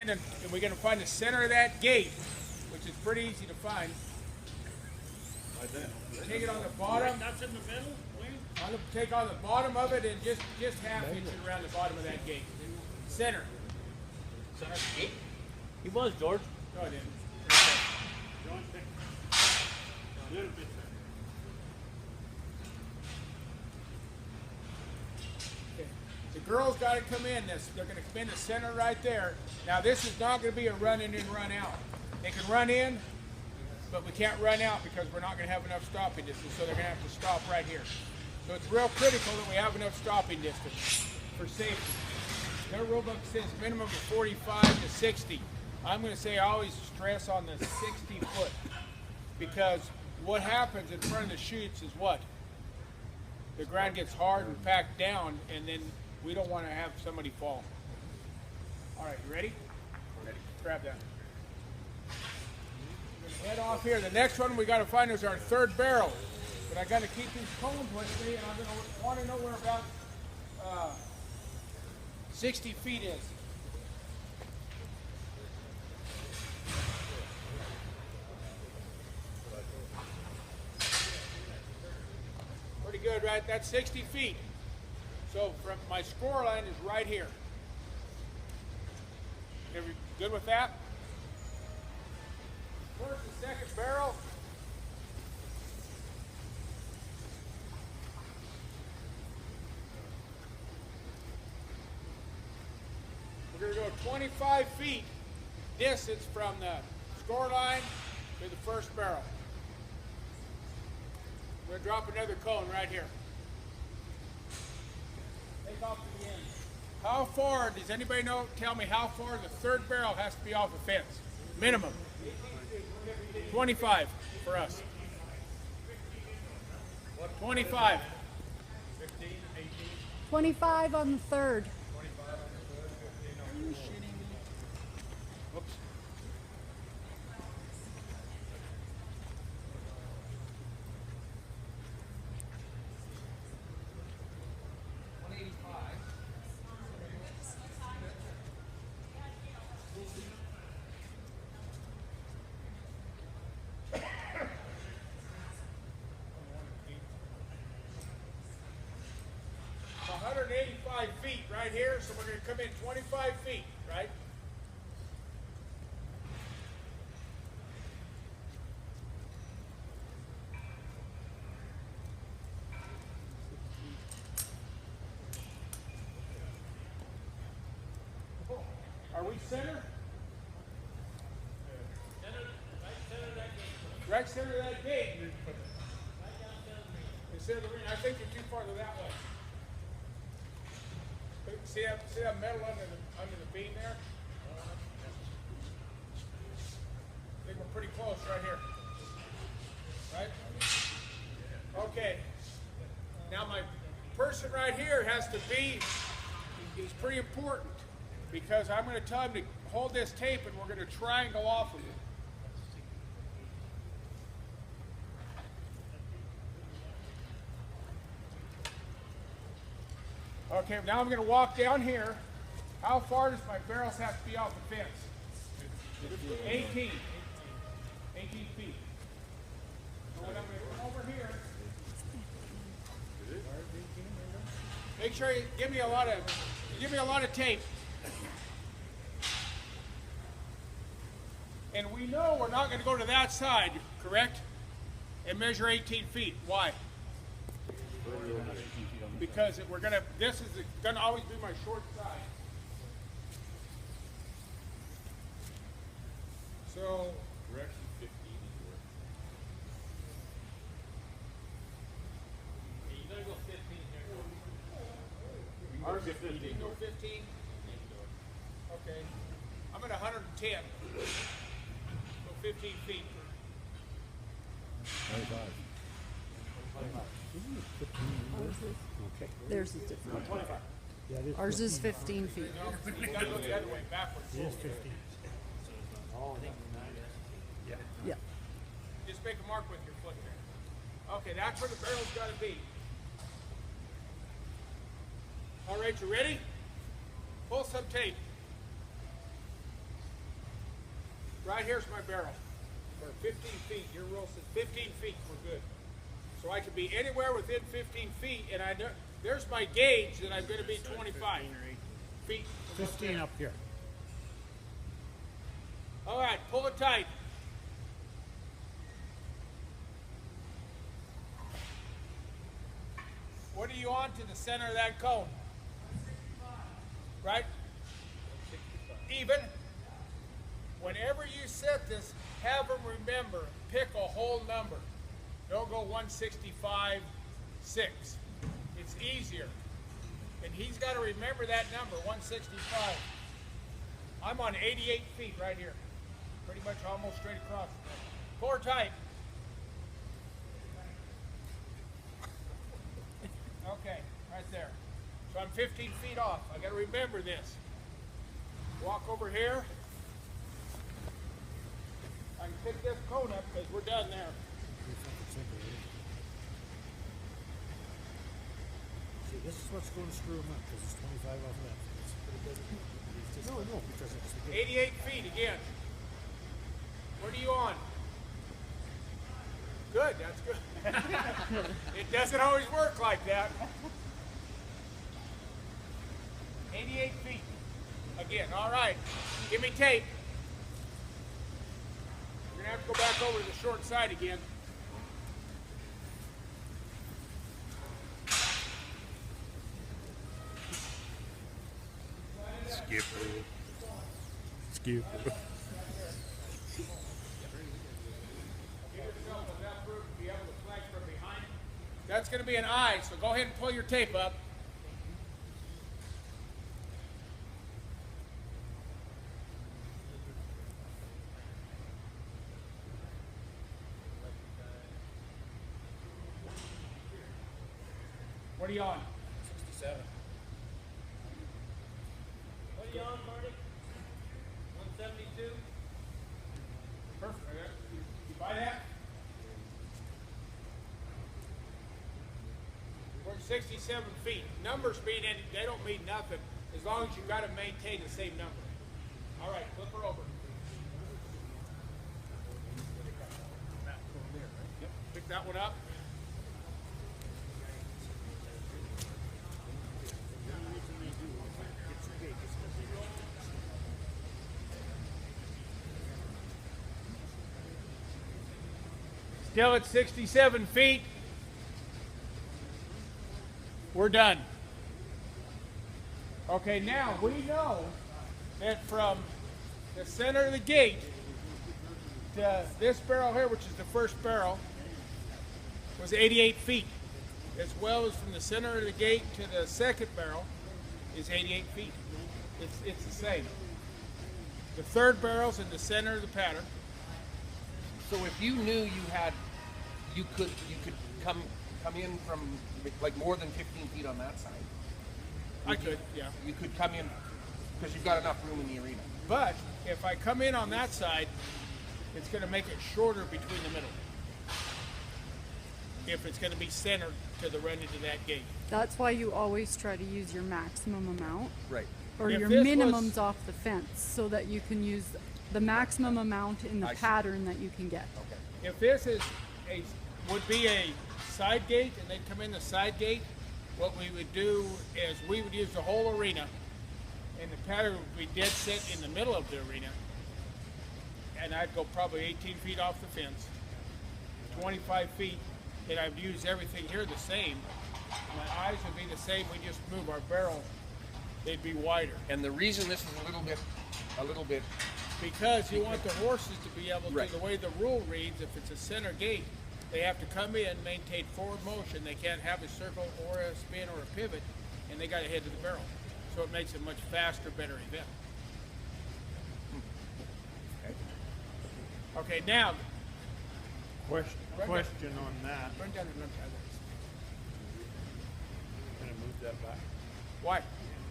And we're going to find the center of that gate, which is pretty easy to find. Take it on the bottom. That's in the middle, Wayne? Take on the bottom of it and just half inch it around the bottom of that gate. Center. Center of the gate? He was, George. No, I didn't. John, a little bit. Okay. The girls got to come in. They're going to come in the center right there. Now this is not going to be a run in and run out. They can run in, but we can't run out because we're not going to have enough stopping distance, so they're going to have to stop right here. So it's real critical that we have enough stopping distance for safety. Their rule book says minimum of 45 to 60. I'm going to say I always stress on the 60 foot because what happens in front of the chutes is what? The ground gets hard and packed down, and then we don't want to have somebody fall. All right, you ready? Ready. Grab that. Head off here. The next one we got to find is our third barrel. But I got to keep these cones with me, and I'm going to want to know where about 60 feet is. Pretty good, right? That's 60 feet. So from my score line is right here. Everybody good with that? First and second barrel. We're going to go 25 feet distance from the score line to the first barrel. We're going to drop another cone right here. Take off to the end. How far, does anybody know, tell me how far the third barrel has to be off the fence? Minimum. 25 for us. 25. 15, 18. 25 on the third. Are you shitting me? Whoops. It's 185 feet right here, so we're going to come in 25 feet, right? Are we center? Right center of that gate. Instead of the ring, I think you're too far to that way. See that metal under the beam there? I think we're pretty close right here. Right? Okay. Now my person right here has to be, is pretty important because I'm going to tell him to hold this tape and we're going to triangle off of it. Okay, now I'm going to walk down here. How far does my barrels have to be off the fence? 18. 18 feet. So when I'm going to come over here, make sure you give me a lot of tape. And we know we're not going to go to that side, correct? And measure 18 feet. Why? Because we're gonna. This is gonna always be my short side. So We're actually 15 here. Yeah, you gotta go 15 here. ours is 15. Go 15. Okay. I'm at 110. So 15 feet. 25. Theirs is different. 25. Yeah, it is Ours is 15 feet. No, you gotta go the other way, backwards. It is 15. Yeah. Just make a mark with your foot there. Okay, that's where the barrel's gotta be. All right, you ready? Pull some tape. Right here's my barrel. For 15 feet, your rule says 15 feet, we're good. So I could be anywhere within 15 feet, and I know, there's my gauge that I'm going to be 25 feet. 15 up here. All right, pull it tight. What are you on to the center of that cone? Right? Even. Whenever you set this, have them remember, pick a whole number. Don't go 165.6. It's easier. And he's got to remember that number, 165. I'm on 88 feet right here. Pretty much almost straight across. Pull her tight. Okay, right there. So I'm 15 feet off. I got to remember this. Walk over here. I can pick this cone up because we're done there. See, this is what's going to screw him up because it's 25 off that. No, because it's the 88 feet again. What are you on? Good, that's good. It doesn't always work like that. 88 feet. Again, all right. Give me tape. We're going to have to go back over to the short side again. Skip. That's going to be an I, so go ahead and pull your tape up. What are you on? 67. What are you on, Marty? 172? Perfect. You buy that? We're at 67 feet. Numbers mean anything. They don't mean nothing as long as you've got to maintain the same number. All right, flip her over. Yep. Pick that one up. Still at 67 feet. We're done. Okay, now we know that from the center of the gate to this barrel here, which is the first barrel, was 88 feet. As well as from the center of the gate to the second barrel is 88 feet. It's the same. The third barrel's in the center of the pattern. So if you knew you had, you could come in from like more than 15 feet on that side. I could, yeah. You could come in because you've got enough room in the arena. But if I come in on that side, it's going to make it shorter between the middle. If it's going to be centered to the run into that gate. That's why you always try to use your maximum amount Right. or If your this minimums was- off the fence so that you can use the maximum amount in the I see. pattern that you can get. Okay. If this is would be a side gate and they come in the side gate, what we would do is we would use the whole arena and the pattern would be dead set in the middle of the arena. And I'd go probably 18 feet off the fence, 25 feet, and I'd use everything here the same. My eyes would be the same, we just move our barrel, they'd be wider. And the reason this is a little bit, Because you want the horses to be able to, Right. the way the rule reads, if it's a center gate, they have to come in, maintain forward motion. They can't have a circle or a spin or a pivot, and they got to head to the barrel. So it makes it a much faster, better event. Okay, now, Question on that. run down and run down. Can I move that back? Why?